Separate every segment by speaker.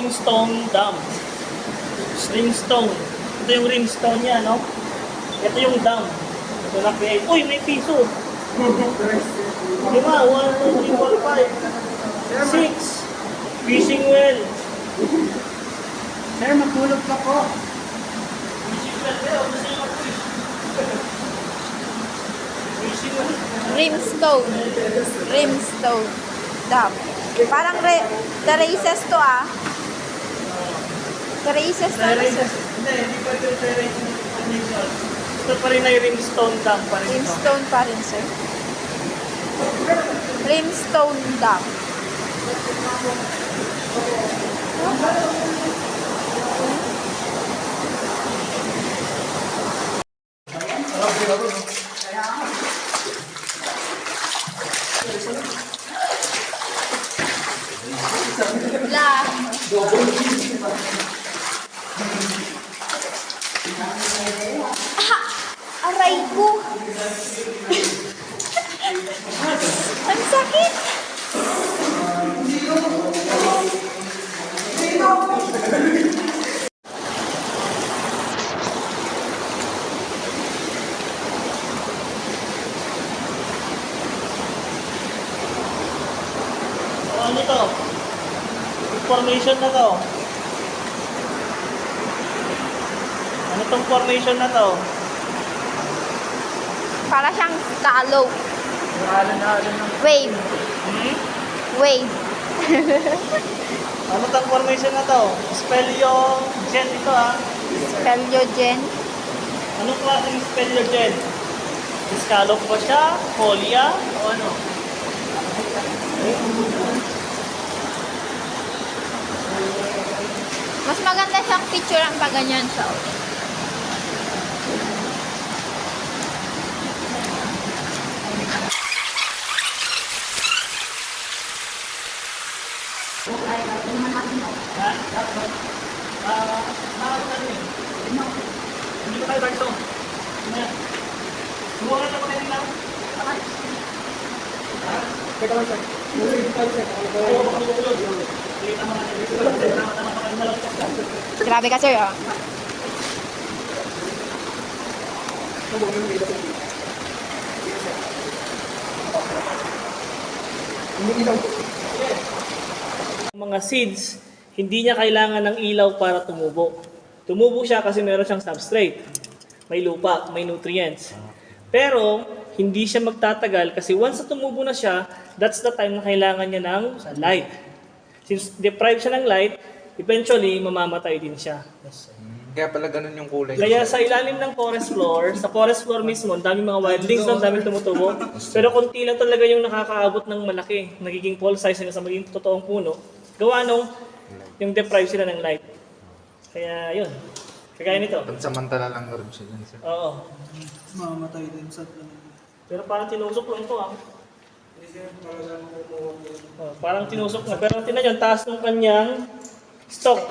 Speaker 1: limestone dam. Limestone. Ito yung limestone niya, no? Ito yung dam. Ito na-create. Uy, may piso! 5, 1, 2, 3, 4, 5, 6. Fishing well.
Speaker 2: Sir, matulog ka po.
Speaker 1: Fishing well. Pero, gusto nyo mag-fish. Fishing well.
Speaker 3: Rimstone. Rimstone Dam. Parang terraces to ah. Terraces to.
Speaker 1: Terraces. Hindi pa ito terraces condition. Ito pa rin ay limestone dam pa rin ito.
Speaker 3: Rimstone pa rin, sir. Rimstone Dam. La. Aray ko. Ang sakit.
Speaker 1: Ano to? Formation na to. Ano tong formation na to?
Speaker 3: Para siyang shallow. Wave.
Speaker 1: Hmm?
Speaker 3: Wave.
Speaker 1: Ano tong formation na to? Spell yung gen ito ha.
Speaker 3: Speleogen.
Speaker 1: Anong klaseng spell yung gen? Scallop ba siya? Folia? O ano?
Speaker 3: Mas maganda siyang picture ang pag ganyan siya.
Speaker 1: Ha? Hindi ba tayo barso? Ano yan? Subukan na pagkain lang?
Speaker 2: Teka lang, sir.
Speaker 1: Oo, makatulog. Tama-tama pagkain na lang.
Speaker 3: Grabe ka, sir. Oh.
Speaker 1: Mga seeds, hindi niya kailangan ng ilaw para tumubo. Tumubo siya kasi meron siyang substrate. May lupa, may nutrients. Pero, hindi siya magtatagal kasi once na tumubo na siya, that's the time na kailangan niya ng light. Since deprived siya ng light, eventually, mamamatay din siya.
Speaker 4: Kaya pala ganun yung kulay.
Speaker 1: Kaya sa ilalim ng forest floor, sa forest floor mismo, ang daming mga wildlings doon, daming tumutubo. Pero konti lang talaga yung nakakaabot ng malaki, nagiging full size na sa magiging totoong puno. Gawa nung yung deprive sila ng light. Kaya yun. Kagaya nito.
Speaker 4: Pansamantala lang rin siya dyan, sir.
Speaker 1: Oo.
Speaker 2: Mamatay din sa
Speaker 1: Pero parang tinusok lang ito ah. Oh, parang tinusok na. Pero tinan yun, taas ng kanyang stock.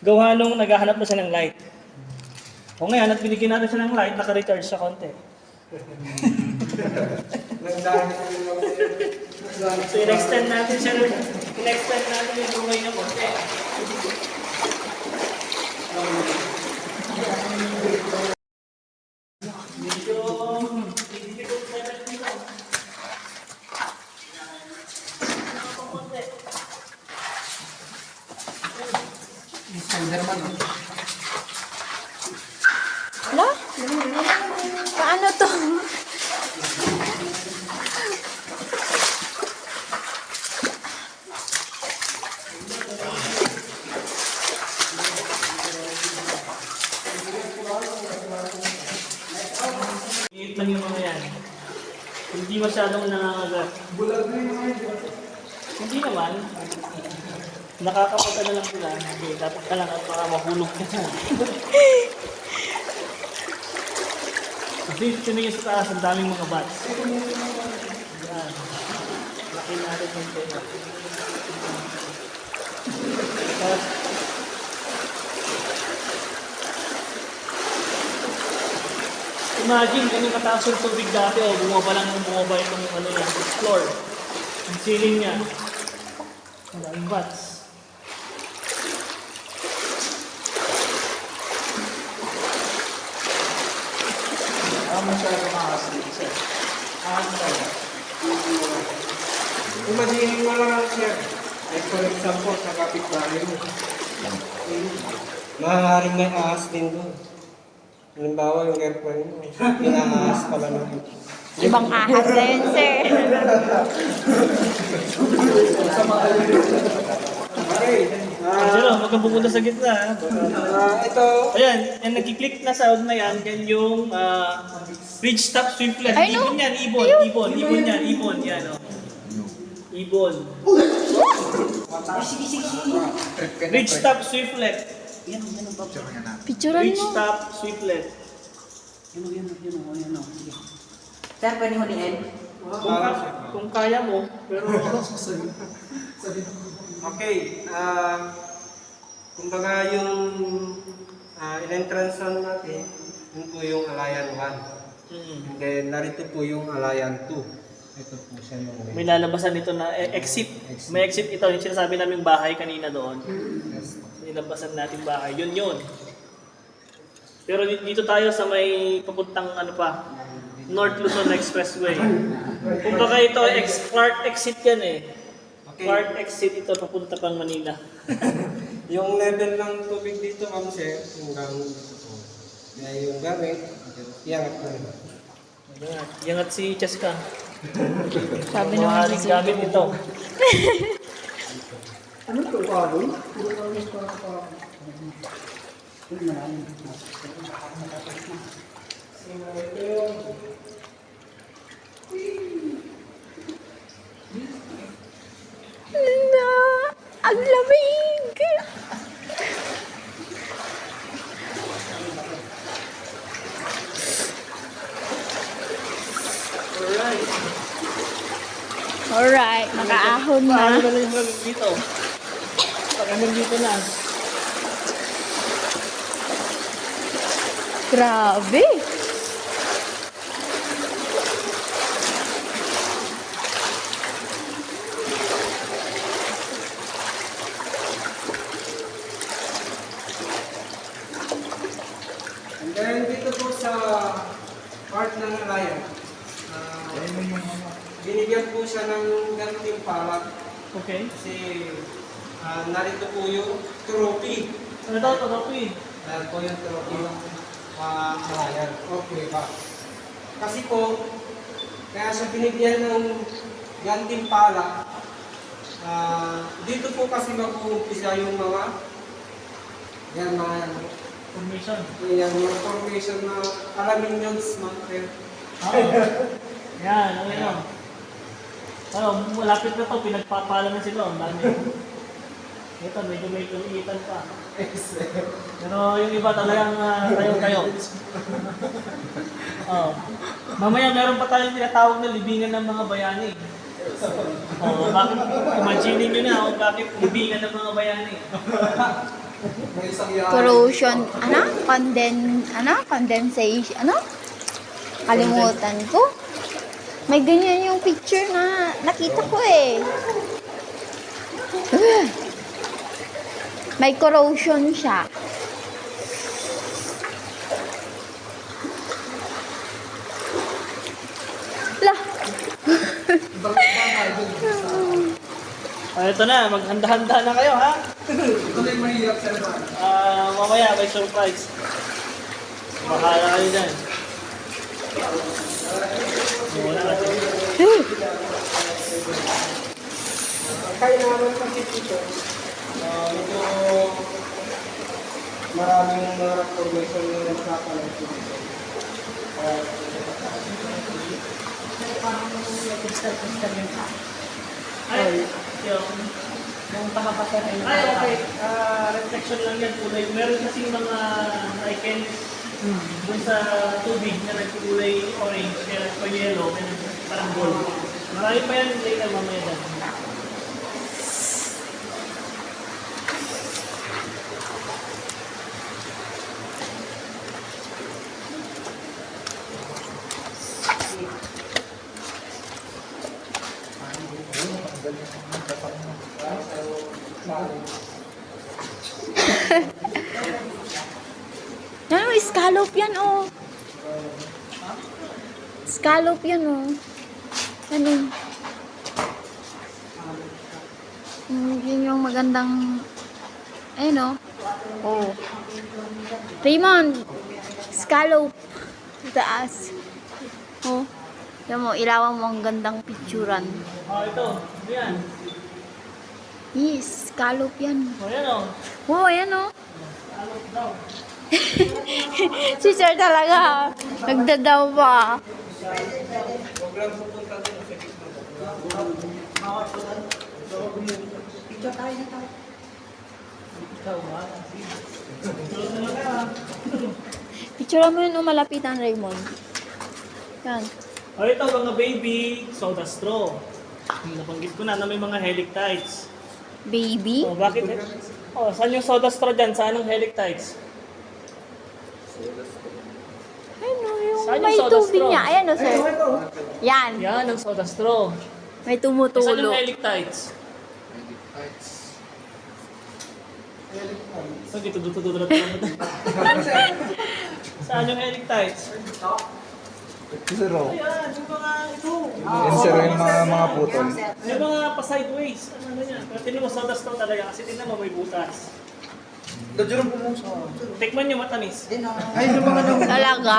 Speaker 1: Gawa nung naghahanap na siya ng light. O ngayon, at binigyan natin siya ng light, naka-recharge siya konti. So, in-extend natin siya, in-extend natin yung bungay niya konti. Medyo difficult level dito.
Speaker 2: Spider-Man.
Speaker 3: Wala? Paano to?
Speaker 1: Liit lang yung mga yan. Hindi masyadong nangangagat. Hindi naman. Nakakapag-ano lang sila. Okay, dapat ka lang at baka mahulog ka na. Kasi tingnan sa taas, ang daming mga bats. Yan. Laki natin yung pera. Tapos, imagine, ganyan kataas yung tubig dati o bumaba lang ng bumaba itong ano niya, floor. Ang ceiling niya. Maraming bats.
Speaker 2: masyado makasli, sir. Sir.
Speaker 5: Imagine mo lang siya. Like for example, sa kapitbahay mo. Maaaring may ahas din doon. Halimbawa, yung girlfriend mo. Inaahas pala ng
Speaker 3: Ibang ahas na yun, sir.
Speaker 5: Okay.
Speaker 1: Pero huwag kang pupunta sa gitna. Ha?
Speaker 5: Ito,
Speaker 1: Ayan, yung nagkiklik na sound na yan, yan yung bridge top swiftlet.
Speaker 3: Ay, no.
Speaker 1: Ibon yan, ibon, ibon, ibon yan, ibon yan. Oh. Ibon.
Speaker 4: Trip ka na,
Speaker 1: Bridge
Speaker 4: pre.
Speaker 1: top swiftlet.
Speaker 4: Picture nga na.
Speaker 3: Picturean
Speaker 1: Bridge
Speaker 3: mo.
Speaker 1: top swiftlet.
Speaker 2: Sir, pwede huliin?
Speaker 1: Kung kaya mo, pero
Speaker 5: okay. Kumbaga yung in-entrance natin, yun po yung Alayan 1. And then, narito po yung Alayan 2. Ito po siya yung
Speaker 1: may lalabasan dito na exit. May exit ito, yung sinasabi naming bahay kanina doon. Nilabasan natin bahay, yun yun. Pero dito tayo sa may papuntang ano pa, North Luzon Expressway. Kung baka ito, Clark exit yan eh.
Speaker 5: Okay.
Speaker 1: Clark exit ito papunta pang Manila.
Speaker 5: Yung level ng tubig dito, ma'am sir, hanggang dito po. Kaya yung gamit, iangat na rin.
Speaker 1: Yangat si Cheska.
Speaker 3: Sabi naman
Speaker 1: Mahaling
Speaker 3: si
Speaker 1: gamit ito.
Speaker 2: Ano ito, pagod? Puro kami pa.
Speaker 3: Na, ang lamig.
Speaker 1: Alright.
Speaker 3: Alright, nakaahon
Speaker 1: Paano
Speaker 3: na.
Speaker 1: na lang yung dito? Pag hanggang dito na.
Speaker 3: Grabe.
Speaker 5: And then dito po sa part ng Alayan, binigyan po siya ng ganting palak
Speaker 1: Okay.
Speaker 5: kasi narito po yung trophy.
Speaker 1: Ano daw ito, Rocky?
Speaker 5: Dahil po yung trophy ng Alayan. Okay ba? Kasi po, kaya siya binigyan ng ganting palak. Dito po kasi mag-uumpisa yung mga yan mga
Speaker 1: Formation.
Speaker 5: yan, mga formation na aluminiums mga
Speaker 1: Yan, ano yun. Ano, malapit na to, pinagpapala na sila. Ang dami. Ito, medyo may kulitan pa. Pero yung iba talagang tayo-tayo. Oh. Mamaya meron pa tayong tinatawag na libingan ng mga bayani. Oh, bakit? Imagine nyo na bakit libingan ng mga bayani.
Speaker 3: Corrosion, condensation, kalimutan ko. May ganyan yung picture na nakita ko eh. May corrosion siya. Lah.
Speaker 1: Ito na, maghanda-handa na kayo ha.
Speaker 2: Ito na yung mahirap sa naman.
Speaker 1: Mamaya may surprise. Bahala kayo dyan. Wala na.
Speaker 5: kaya naman kasi dito, medyo maraming mga formation na nagkakalat dito.
Speaker 1: Ay, yung pakapasar ay okay. Reflection lang yan, kulay. Meron kasing mga icons dun sa tubig na nagkulay orange, kaya nagpa-yellow, kaya parang gold. Marami pa yan later mamaya dyan.
Speaker 3: Ano, scallop yan oh. Scallop yan, oh. Ano? Yun yung magandang... Ayun, oh. Oh. Raymond! Scallop. Taas. Oh. Yan mo, ilawan mo ang gandang picturean.
Speaker 1: Oh, ito. Yan.
Speaker 3: Yes, scallop yan.
Speaker 1: Oh, yan oh.
Speaker 3: Oh, ayan, oh. Si Sir talaga. Nagdadaw pa.
Speaker 2: Picture tayo na tayo.
Speaker 3: Picture mo yun, malapitan, Raymond. Yan.
Speaker 1: Oh, ito mga baby soda straw. Nabanggit ko na may mga helictites.
Speaker 3: Baby.
Speaker 1: Oh, bakit? Oh, saan yung soda straw dyan? Saan ang helictites?
Speaker 3: Ano yung
Speaker 1: Saan yung
Speaker 3: may
Speaker 1: soda
Speaker 3: tubig
Speaker 1: straw?
Speaker 3: niya? Ayan, oh, sir. Yan.
Speaker 1: Yan ang soda straw.
Speaker 3: May
Speaker 1: Saan
Speaker 3: tumutulo.
Speaker 1: yung helictites? So, dito, dudududrat mo. Saan yung helictites?
Speaker 4: Zero.
Speaker 1: Ayan, yung mga ito.
Speaker 4: Yan zero yung mga putol.
Speaker 1: Yung mga pa-sideways. Ano yan? Pero tinan mo, soda straw talaga kasi tinan mo may butas.
Speaker 4: Dadyo po mo sa...
Speaker 1: Tikman nyo matamis.
Speaker 2: Din oh.
Speaker 4: Ay, yung mga nang...
Speaker 3: Talaga?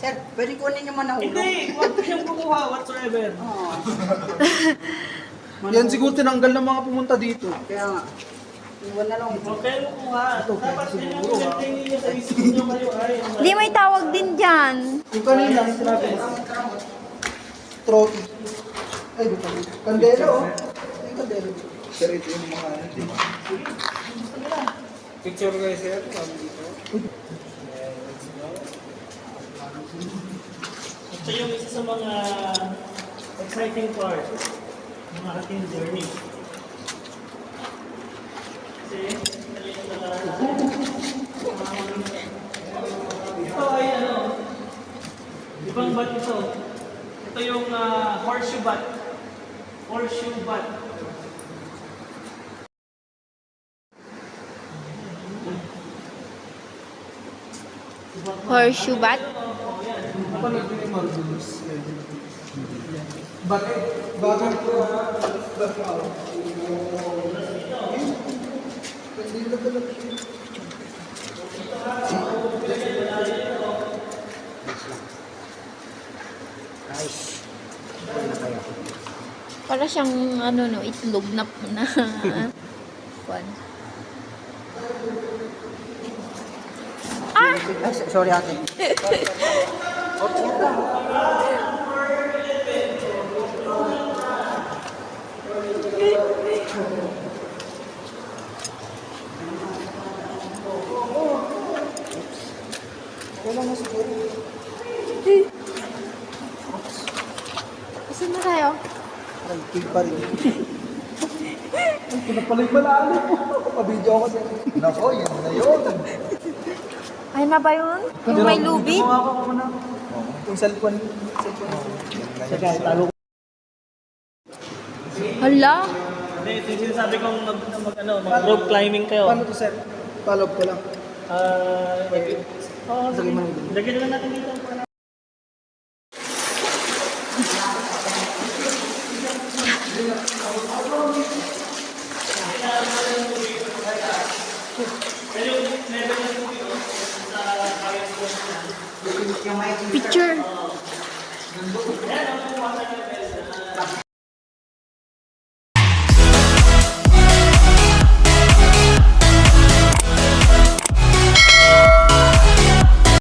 Speaker 2: Sir, pwede kunin niyo man ang ulo.
Speaker 1: Hindi, huwag kayong kumuha whatsoever.
Speaker 2: Oo.
Speaker 4: Yan siguro tinanggal ng mga pumunta dito.
Speaker 2: Kaya nga. Iwan na lang.
Speaker 1: Huwag kayong kumuha. Dapat maintain ninyo sa isip nyo kayo. Ay,
Speaker 3: Hindi, may tawag din dyan.
Speaker 4: Yung kanina, yung sinabi mo. Trophy. Ay, di pa. Kandelo, oh. Ay, kandelo. Sir, ito yung mga ano, di ba?
Speaker 5: Picture kayo, sir. Sabi dito.
Speaker 1: ito yung isa sa mga exciting part ng ating journey. Kasi, ito ay ano, ibang bat ito. Ito yung horseshoe bat. Horseshoe bat.
Speaker 3: Horseshoe bat.
Speaker 4: Napanood din yung Marvelous. Bakit? Bakit po?
Speaker 3: Para siyang, ano, no, itlog na, kwan. Ah!
Speaker 2: Ay, sorry ate.
Speaker 3: Saan na tayo?
Speaker 4: Nag-kick pa rin. Pinapalay malalo po. Pabidyo ako siya. Nako, yun na yun.
Speaker 3: Ay na ba yun? Yung may lubid?
Speaker 4: Yung cellphone.
Speaker 1: Sige, talo ko.
Speaker 3: Hala?
Speaker 1: Hindi, ito yung sinasabi kong mag-rope climbing kayo.
Speaker 4: Paano to, sir? Follow ko lang.
Speaker 1: Oo, sige. Lagyan na lang natin dito.
Speaker 3: Picture.